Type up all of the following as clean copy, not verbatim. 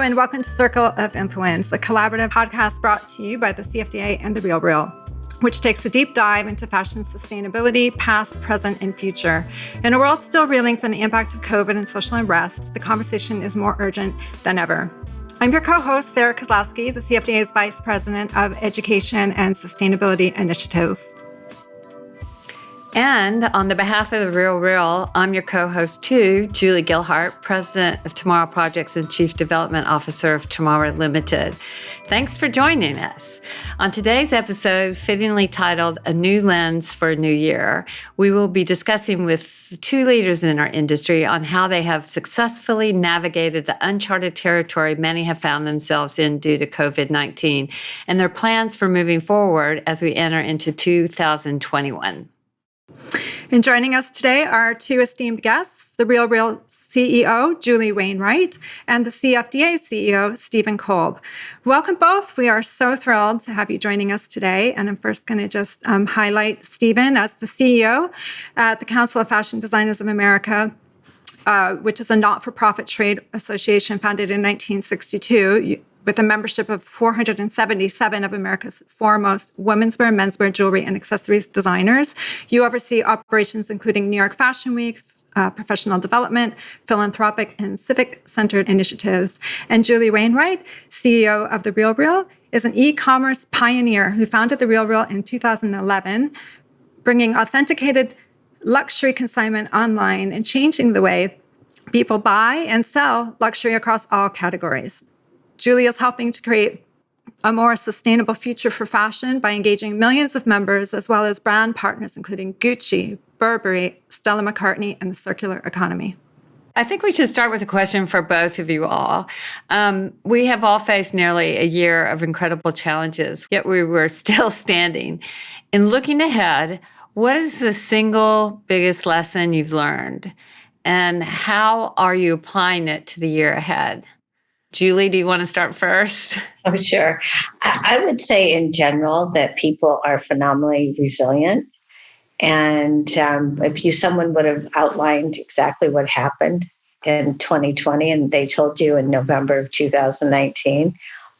and welcome to Circle of Influence, a collaborative podcast brought to you by the CFDA and the RealReal, which takes a deep dive into fashion sustainability, past, present, and future. In a world still reeling from the impact of COVID and social unrest, the conversation is more urgent than ever. I'm your co-host, Sara, the CFDA's Vice President of Education and Sustainability Initiatives. And on the behalf of the RealReal, I'm your co-host too, Julie Gilhart, President of Tomorrow Projects and Chief Development Officer of Tomorrow Limited. Thanks for joining us. On today's episode, fittingly titled A New Lens for a New Year, we will be discussing with two leaders in our industry on how they have successfully navigated the uncharted territory many have found themselves in due to COVID-19 and their plans for moving forward as we enter into 2021. And joining us today are two esteemed guests, the RealReal CEO, Julie Wainwright, and the CFDA CEO, Stephen Kolb. Welcome both. We are so thrilled to have you joining us today. And I'm first going to just highlight Stephen as the CEO at the Council of Fashion Designers of America, which is a not-for-profit trade association founded in 1962. With a membership of 477 of America's foremost womenswear, menswear, jewelry, and accessories designers. You oversee operations including New York Fashion Week, professional development, philanthropic, and civic-centered initiatives. And Julie Wainwright, CEO of The RealReal, is an e-commerce pioneer who founded The RealReal in 2011, bringing authenticated luxury consignment online and changing the way people buy and sell luxury across all categories. Julie is helping to create a more sustainable future for fashion by engaging millions of members as well as brand partners, including Gucci, Burberry, Stella McCartney, and the circular economy. I think we should start with a question for both of you all. We have all faced nearly a year of incredible challenges, yet we were still standing. In looking ahead, what is the single biggest lesson you've learned? And how are you applying it to the year ahead? Julie, do you want to start first? Oh, sure. I would say in general that people are phenomenally resilient. And if someone would have outlined exactly what happened in 2020 and they told you in November of 2019,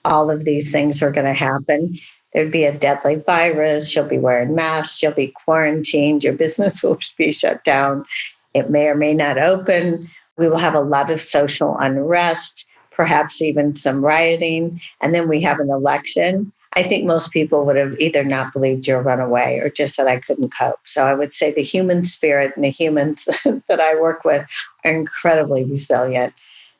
all of these things were going to happen. There'd be a deadly virus. You'll be wearing masks. You'll be quarantined. Your business will be shut down. It may or may not open. We will have a lot of social unrest, perhaps even some rioting, and then we have an election. I think most people would have either not believed you or run away or just said I couldn't cope. So I would say the human spirit and the humans that I work with are incredibly resilient.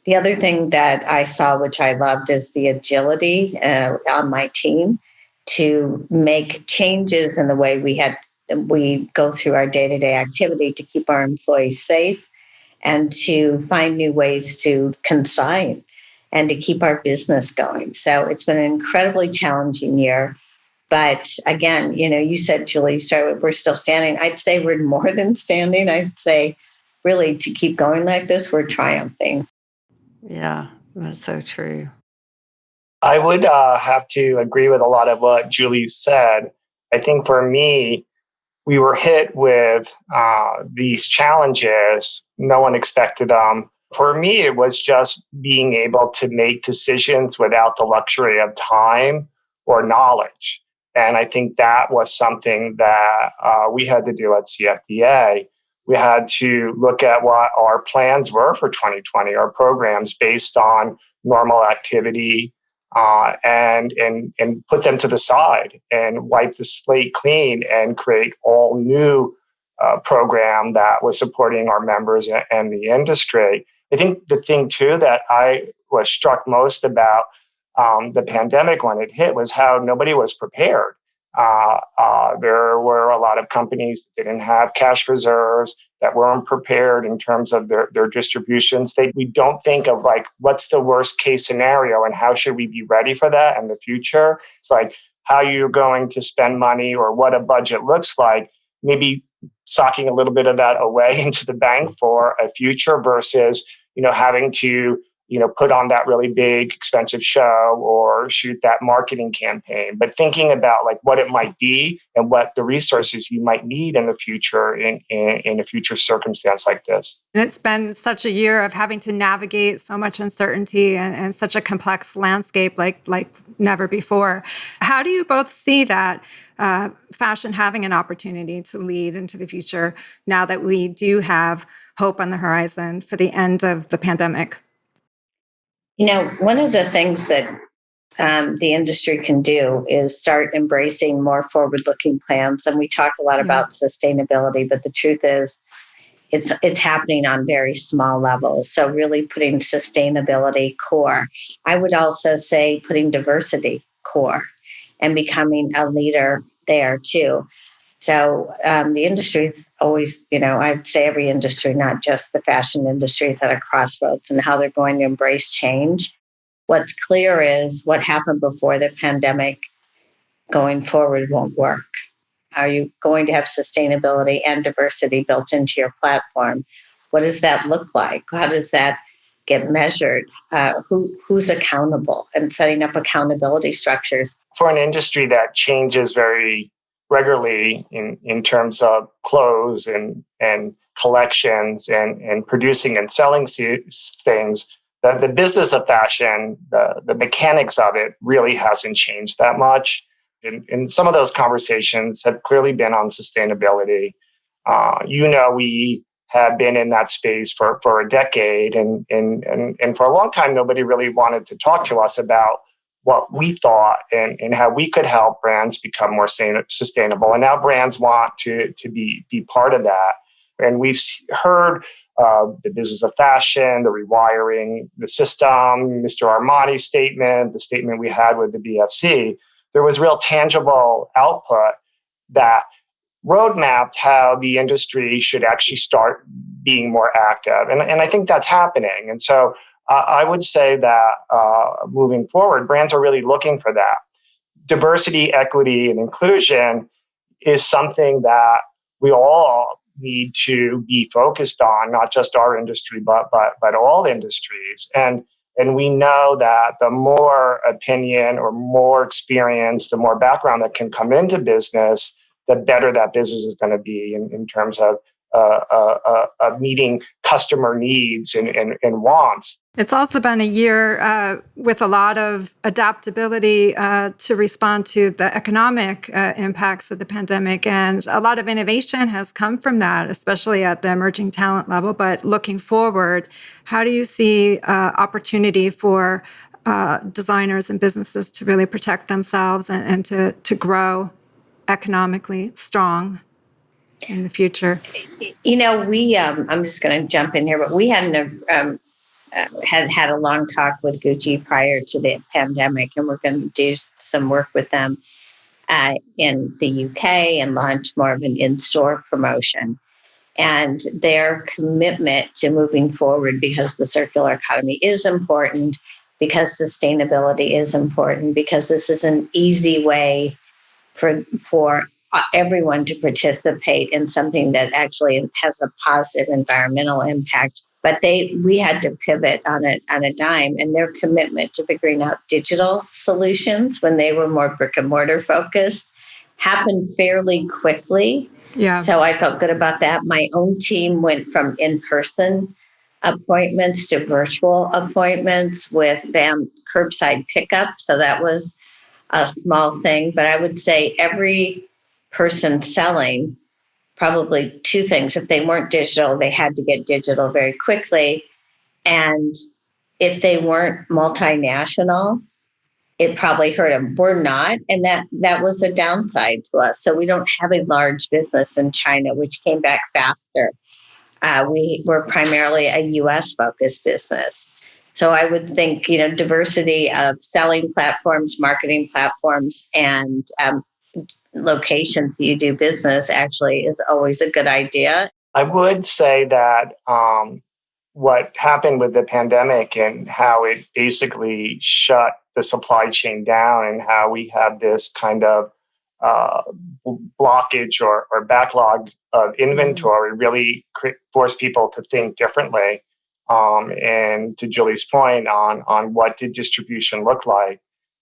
The other thing that I saw, which I loved, is the agility on my team to make changes in the way we go through our day-to-day activity to keep our employees safe and to find new ways to consign and to keep our business going. So it's been an incredibly challenging year. But again, you said, Julie, so we're still standing. I'd say we're more than standing. I'd say really to keep going like this, we're triumphing. Yeah, that's so true. I would have to agree with a lot of what Julie said. I think for me, we were hit with these challenges. No one expected them. For me, it was just being able to make decisions without the luxury of time or knowledge. And I think that was something that we had to do at CFDA. We had to look at what our plans were for 2020, our programs based on normal activity, and put them to the side and wipe the slate clean and create all new program that was supporting our members and the industry. I think the thing, too, that I was struck most about the pandemic when it hit was how nobody was prepared. There were a lot of companies that didn't have cash reserves, that weren't prepared in terms of their distributions. We don't think of what's the worst case scenario and how should we be ready for that in the future. It's like how you're going to spend money or what a budget looks like, maybe socking a little bit of that away into the bank for a future versus having to put on that really big, expensive show or shoot that marketing campaign, but thinking about like what it might be and what the resources you might need in the future in a future circumstance like this. And it's been such a year of having to navigate so much uncertainty and such a complex landscape like never before. How do you both see that fashion having an opportunity to lead into the future now that we do have hope on the horizon for the end of the pandemic? One of the things that the industry can do is start embracing more forward-looking plans. And we talk a lot about sustainability, but the truth is it's happening on very small levels. So really putting sustainability core. I would also say putting diversity core and becoming a leader there too. So the industry is always, I'd say every industry, not just the fashion industry, is at a crossroads and how they're going to embrace change. What's clear is what happened before the pandemic going forward won't work. Are you going to have sustainability and diversity built into your platform? What does that look like? How does that get measured? Who's accountable, and setting up accountability structures? For an industry that changes very regularly in terms of clothes and collections and producing and selling things, the business of fashion, the mechanics of it really hasn't changed that much. And some of those conversations have clearly been on sustainability. We have been in that space for a decade, and for a long time, nobody really wanted to talk to us about what we thought and how we could help brands become more sustainable. And now brands want to be part of that. And we've heard the business of fashion, the rewiring the system, Mr. Armani's statement, the statement we had with the BFC. There was real tangible output that roadmapped how the industry should actually start being more active. And I think that's happening. And so I would say that moving forward, brands are really looking for that. Diversity, equity, and inclusion is something that we all need to be focused on, not just our industry, but all industries. And we know that the more opinion or more experience, the more background that can come into business, the better that business is going to be in terms of meeting customer needs and wants. It's also been a year with a lot of adaptability to respond to the economic impacts of the pandemic. And a lot of innovation has come from that, especially at the emerging talent level. But looking forward, how do you see opportunity for designers and businesses to really protect themselves and to grow economically strong in the future? I'm just going to jump in here, but we had a long talk with Gucci prior to the pandemic, and we're going to do some work with them in the UK and launch more of an in-store promotion. And their commitment to moving forward, because the circular economy is important, because sustainability is important, because this is an easy way for everyone to participate in something that actually has a positive environmental impact. But we had to pivot on a dime, and their commitment to figuring out digital solutions when they were more brick and mortar focused happened fairly quickly. Yeah. So I felt good about that. My own team went from in-person appointments to virtual appointments with curbside pickup. So that was a small thing. But I would say every person selling, probably two things. If they weren't digital, they had to get digital very quickly. And if they weren't multinational, it probably hurt them. We're not. And that was a downside to us. So we don't have a large business in China, which came back faster. We were primarily a US focused business. So I would think, diversity of selling platforms, marketing platforms, and locations you do business actually is always a good idea. I would say that what happened with the pandemic and how it basically shut the supply chain down and how we had this kind of blockage or backlog of inventory really forced people to think differently. and to Julie's point on what did distribution look like.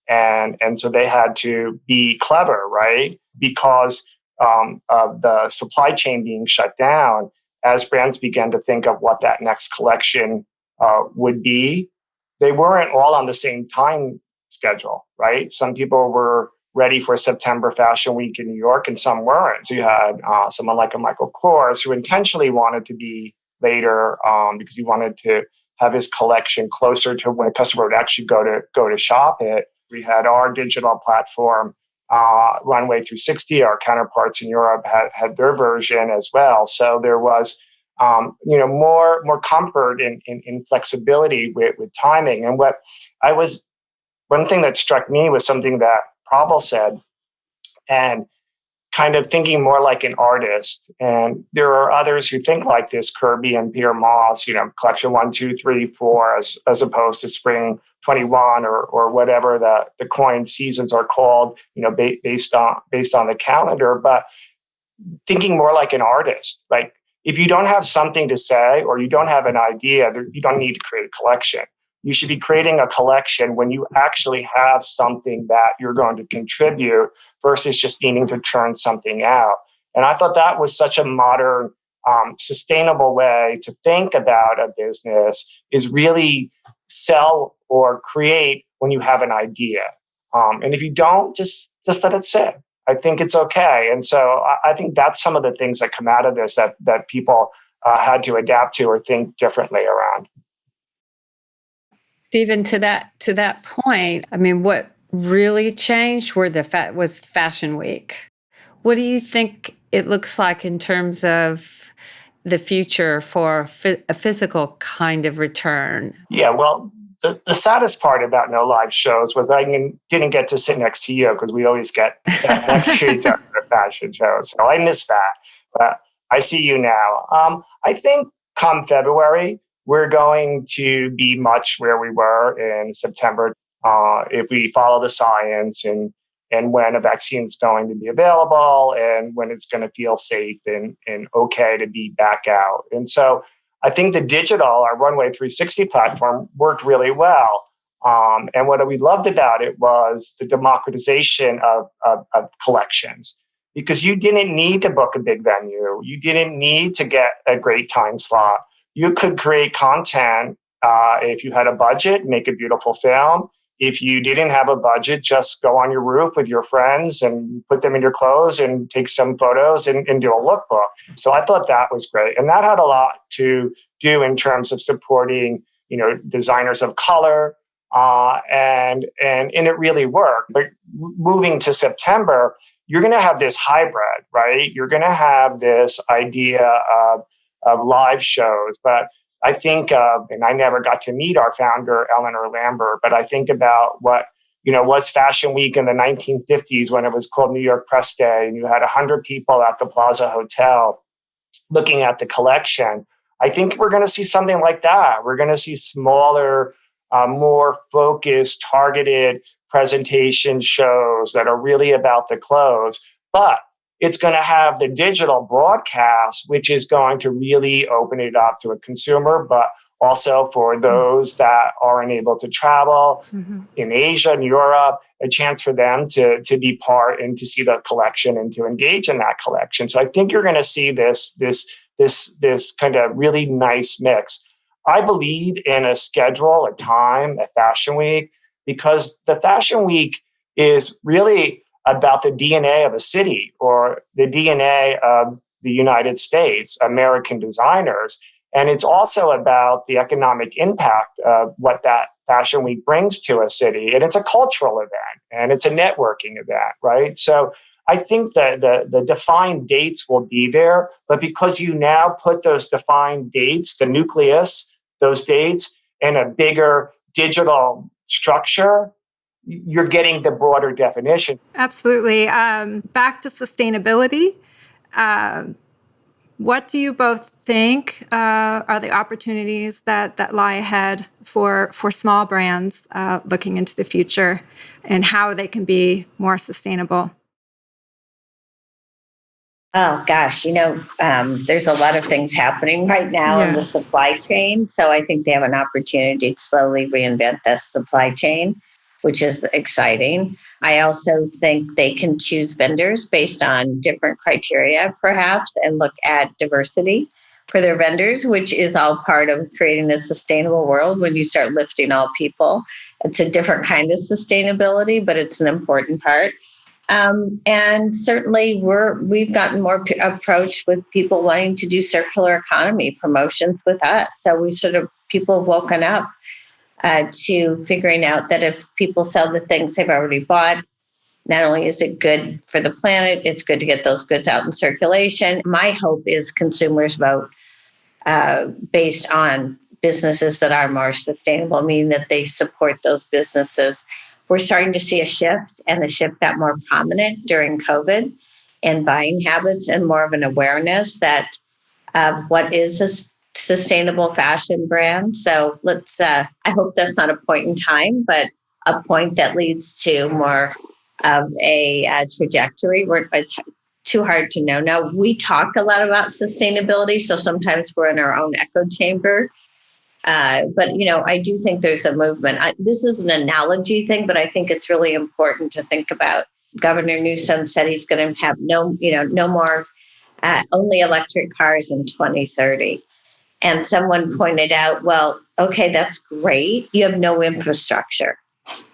And so they had to be clever, right? Because of the supply chain being shut down, as brands began to think of what that next collection would be, they weren't all on the same time schedule, right? Some people were ready for September Fashion Week in New York and some weren't. So you had someone like a Michael Kors who intentionally wanted to be later because he wanted to have his collection closer to when a customer would actually go to shop it. We had our digital platform, Runway 360. Our counterparts in Europe had their version as well. So there was, more comfort in flexibility with timing. And one thing that struck me was something that Prabal said, and kind of thinking more like an artist. And there are others who think like this, Kirby and Pierre Moss, collection 1, 2, 3, 4, as opposed to spring 21 or whatever the coin seasons are called, based on the calendar. But thinking more like an artist, like if you don't have something to say or you don't have an idea, you don't need to create a collection. You should be creating a collection when you actually have something that you're going to contribute versus just needing to churn something out. And I thought that was such a modern, sustainable way to think about a business, is really sell or create when you have an idea. And if you don't, just let it sit. I think it's okay. And so I think that's some of the things that come out of this that people had to adapt to or think differently around. Stephen, to that point, I mean, what really changed was Fashion Week. What do you think it looks like in terms of the future for a physical kind of return? Yeah, well, the saddest part about no live shows was I didn't get to sit next to you because we always get sat next to each other at fashion shows. So I missed that. But I see you now. I think come February, we're going to be much where we were in September if we follow the science and when a vaccine is going to be available and when it's going to feel safe and okay to be back out. And so I think the digital, our Runway 360 platform, worked really well. And what we loved about it was the democratization of collections, because you didn't need to book a big venue. You didn't need to get a great time slot. You could create content if you had a budget, make a beautiful film. If you didn't have a budget, just go on your roof with your friends and put them in your clothes and take some photos and do a lookbook. So I thought that was great. And that had a lot to do in terms of supporting, designers of color. And it really worked. But moving to September, you're going to have this hybrid, right? You're going to have this idea of live shows. But I think of, and I never got to meet our founder, Eleanor Lambert, but I think about what, was Fashion Week in the 1950s when it was called New York Press Day, and you had 100 people at the Plaza Hotel looking at the collection. I think we're going to see something like that. We're going to see smaller, more focused, targeted presentation shows that are really about the clothes. But it's going to have the digital broadcast, which is going to really open it up to a consumer, but also for those that aren't able to travel in Asia and Europe, a chance for them to be part and to see the collection and to engage in that collection. So I think you're going to see this kind of really nice mix. I believe in a schedule, a time, a Fashion Week, because the Fashion Week is really about the DNA of a city or the DNA of the United States, American designers. And it's also about the economic impact of what that Fashion Week brings to a city. And it's a cultural event and it's a networking event, right? So I think that the defined dates will be there, but because you now put those defined dates, the nucleus, those dates in a bigger digital structure, you're getting the broader definition. Absolutely. Back to sustainability. What do you both think are the opportunities that lie ahead for small brands looking into the future and how they can be more sustainable? Oh gosh, there's a lot of things happening right now in the supply chain. So I think they have an opportunity to slowly reinvent this supply chain, which is exciting. I also think they can choose vendors based on different criteria, perhaps, and look at diversity for their vendors, which is all part of creating a sustainable world. When you start lifting all people, it's a different kind of sustainability, but it's an important part. And certainly we've gotten more approach with people wanting to do circular economy promotions with us. So we've people have woken up to figuring out that if people sell the things they've already bought, not only is it good for the planet, it's good to get those goods out in circulation. My hope is consumers vote based on businesses that are more sustainable, meaning that they support those businesses. We're starting to see a shift, and the shift got more prominent during COVID in buying habits and more of an awareness that what is a sustainable fashion brand. So I hope that's not a point in time, but a point that leads to more of a trajectory where it's too hard to know. Now, we talk a lot about sustainability, so sometimes we're in our own echo chamber. But I do think there's a movement. This is an analogy thing, but I think it's really important to think about. Governor Newsom said he's going to have no more only electric cars in 2030. And someone pointed out, well, okay, that's great. You have no infrastructure.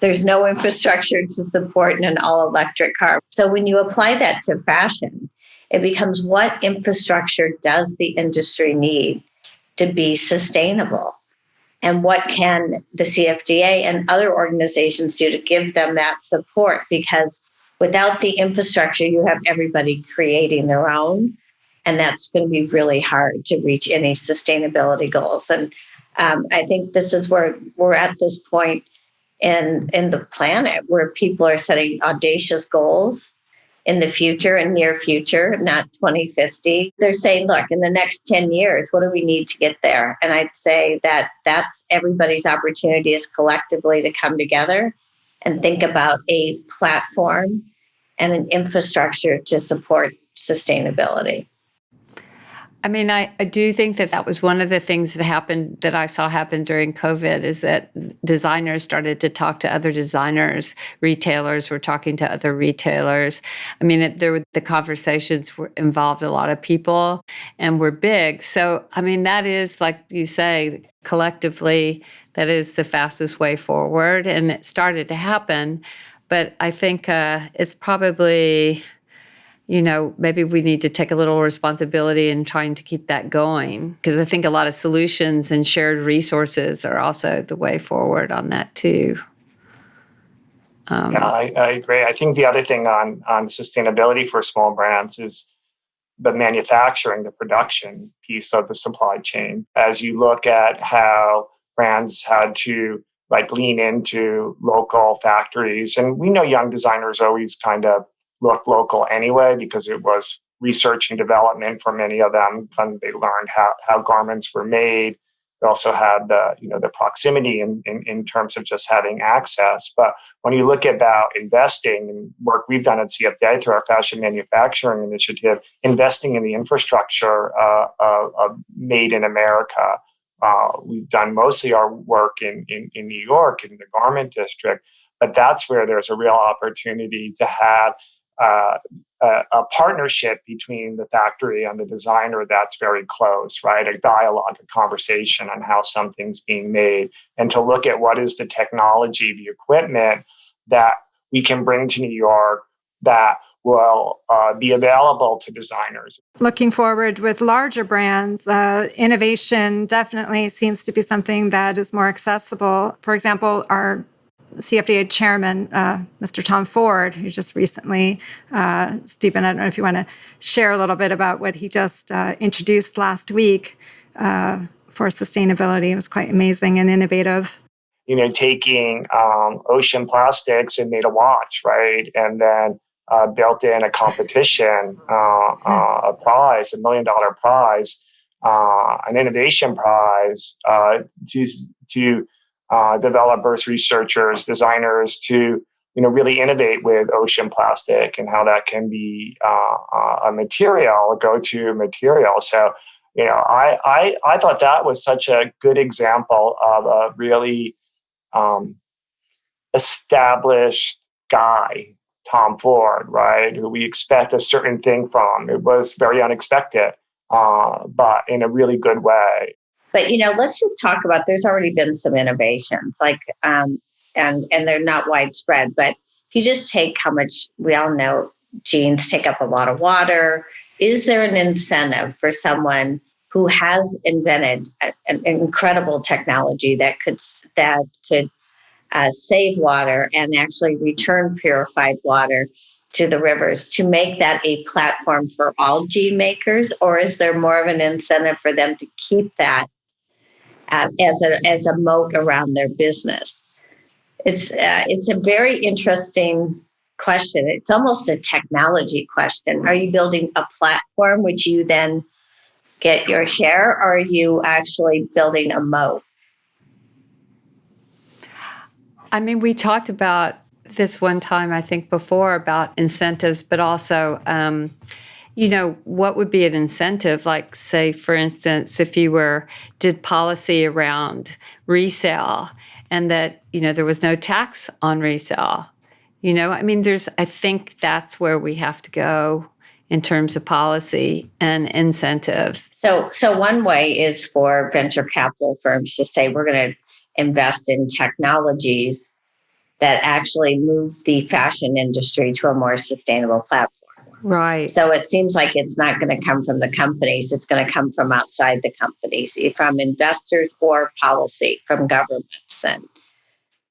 There's no infrastructure to support an all-electric car. So when you apply that to fashion, it becomes, what infrastructure does the industry need to be sustainable? And what can the CFDA and other organizations do to give them that support? Because without the infrastructure, you have everybody creating their own. And that's going to be really hard to reach any sustainability goals. And I think this is where we're at this point in the planet where people are setting audacious goals in the future and near future, not 2050. They're saying, look, in the next 10 years, what do we need to get there? And I'd say that that's everybody's opportunity is collectively to come together and think about a platform and an infrastructure to support sustainability. I mean, I do think that was one of the things that I saw happen during COVID, is that designers started to talk to other designers, retailers were talking to other retailers. I mean, the conversations involved a lot of people and were big. So, I mean, that is, like you say, collectively, that is the fastest way forward. And it started to happen. But I think it's probably, maybe we need to take a little responsibility in trying to keep that going, because I think a lot of solutions and shared resources are also the way forward on that too. I agree. I think the other thing on sustainability for small brands is the manufacturing, the production piece of the supply chain. As you look at how brands had to lean into local factories, and we know young designers always kind of look local anyway, because it was research and development for many of them. And they learned how garments were made. They also had the proximity in terms of just having access. But when you look about investing and work we've done at CFDA through our fashion manufacturing initiative, investing in the infrastructure of Made in America. We've done mostly our work in New York in the garment district, but that's where there's a real opportunity to have a partnership between the factory and the designer that's very close, right? A dialogue, a conversation on how something's being made, and to look at what is the technology, the equipment that we can bring to New York that will be available to designers. Looking forward with larger brands, innovation definitely seems to be something that is more accessible. For example, our CFDA chairman, Mr. Tom Ford, who just recently, Stephen, I don't know if you want to share a little bit about what he just introduced last week for sustainability. It was quite amazing and innovative. Taking ocean plastics and made a watch, right? And then built in a competition, a prize, $1 million prize, an innovation prize to developers, researchers, designers to really innovate with ocean plastic and how that can be a material, a go-to material. So, I thought that was such a good example of a really established guy, Tom Ford, right, who we expect a certain thing from. It was very unexpected, but in a really good way. But, let's just talk about, there's already been some innovations, and they're not widespread, but if you just take how much, we all know jeans take up a lot of water. Is there an incentive for someone who has invented an incredible technology that could save water and actually return purified water to the rivers, to make that a platform for all jean makers? Or is there more of an incentive for them to keep that as a moat around their business? It's a very interesting question. It's almost a technology question. Are you building a platform which you then get your share, or are you actually building a moat? I mean, we talked about this one time, I think before, about incentives, but also, what would be an incentive? Like, say, for instance, if you did policy around resale and that, there was no tax on resale, I think that's where we have to go in terms of policy and incentives. So one way is for venture capital firms to say, we're going to invest in technologies that actually move the fashion industry to a more sustainable platform. Right. So it seems like it's not going to come from the companies. It's going to come from outside the companies, from investors or policy from governments. And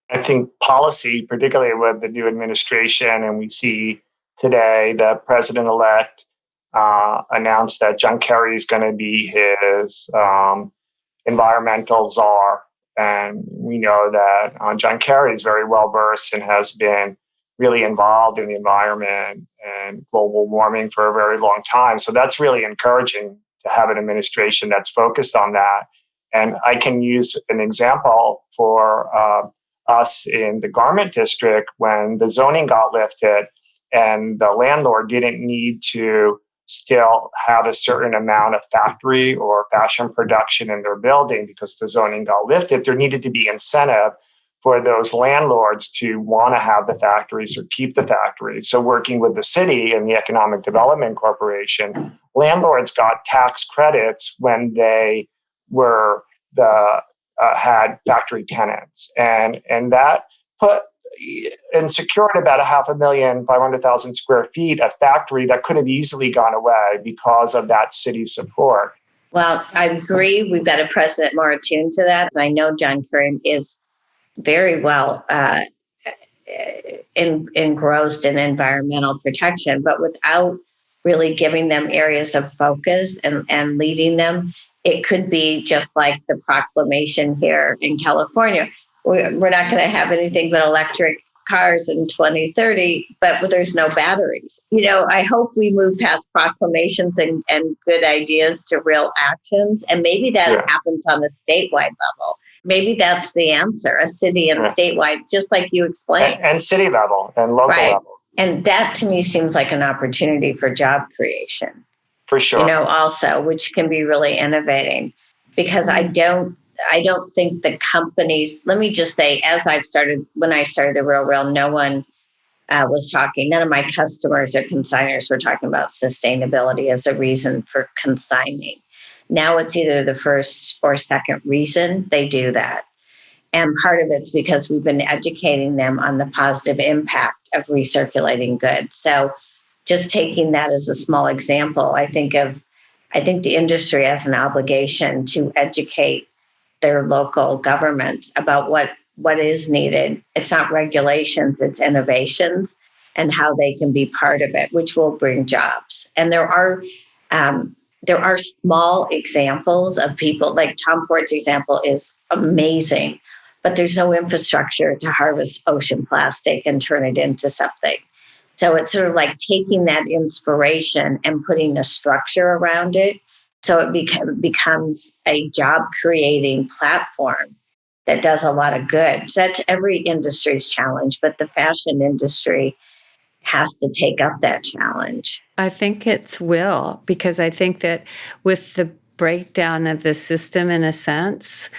I think policy, particularly with the new administration, and we see today the president-elect announced that John Kerry is going to be his environmental czar. And we know that John Kerry is very well versed and has been really involved in the environment and global warming for a very long time. So that's really encouraging to have an administration that's focused on that. And I can use an example for us in the garment district when the zoning got lifted and the landlord didn't need to still have a certain amount of factory or fashion production in their building because the zoning got lifted. There needed to be incentive for those landlords to want to have the factories or keep the factories. So working with the city and the Economic Development Corporation, landlords got tax credits when they were had factory tenants. And that put and secured about 500,000 square feet of factory that could have easily gone away because of that city support. Well, I agree. We've got a president more attuned to that. I know John Kerry is very well engrossed in environmental protection, but without really giving them areas of focus and leading them, it could be just like the proclamation here in California. We're not going to have anything but electric cars in 2030, but there's no batteries. I hope we move past proclamations and good ideas to real actions. And maybe that happens on a statewide level. Maybe that's the answer, a city and statewide, just like you explained. And city level and local level. And that to me seems like an opportunity for job creation. For sure. Also, which can be really innovating, because I don't think the companies, let me just say, when I started the RealReal, no one was talking, none of my customers or consigners were talking about sustainability as a reason for consigning. Now it's either the first or second reason they do that. And part of it's because we've been educating them on the positive impact of recirculating goods. So just taking that as a small example, I think the industry has an obligation to educate their local governments about what is needed. It's not regulations, it's innovations and how they can be part of it, which will bring jobs. And there are small examples of people, like Tom Ford's example is amazing, but there's no infrastructure to harvest ocean plastic and turn it into something. So it's sort of like taking that inspiration and putting a structure around it so it becomes a job creating platform that does a lot of good. So that's every industry's challenge, but the fashion industry has to take up that challenge. I think it's will, because I think that with the breakdown of the system, in a sense,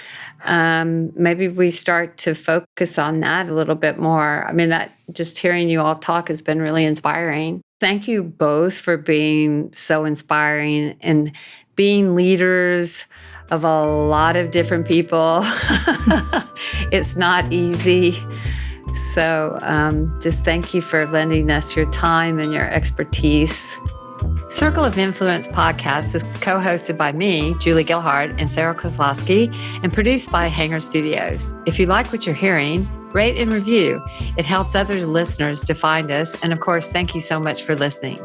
maybe we start to focus on that a little bit more. I mean, that just hearing you all talk has been really inspiring. Thank you both for being so inspiring and being leaders of a lot of different people. It's not easy. So just thank you for lending us your time and your expertise. Circle of Influence podcast is co-hosted by me, Julie Gilhart, and Sara Kozlowski, and produced by Hanger Studios. If you like what you're hearing, rate and review. It helps other listeners to find us. And of course, thank you so much for listening.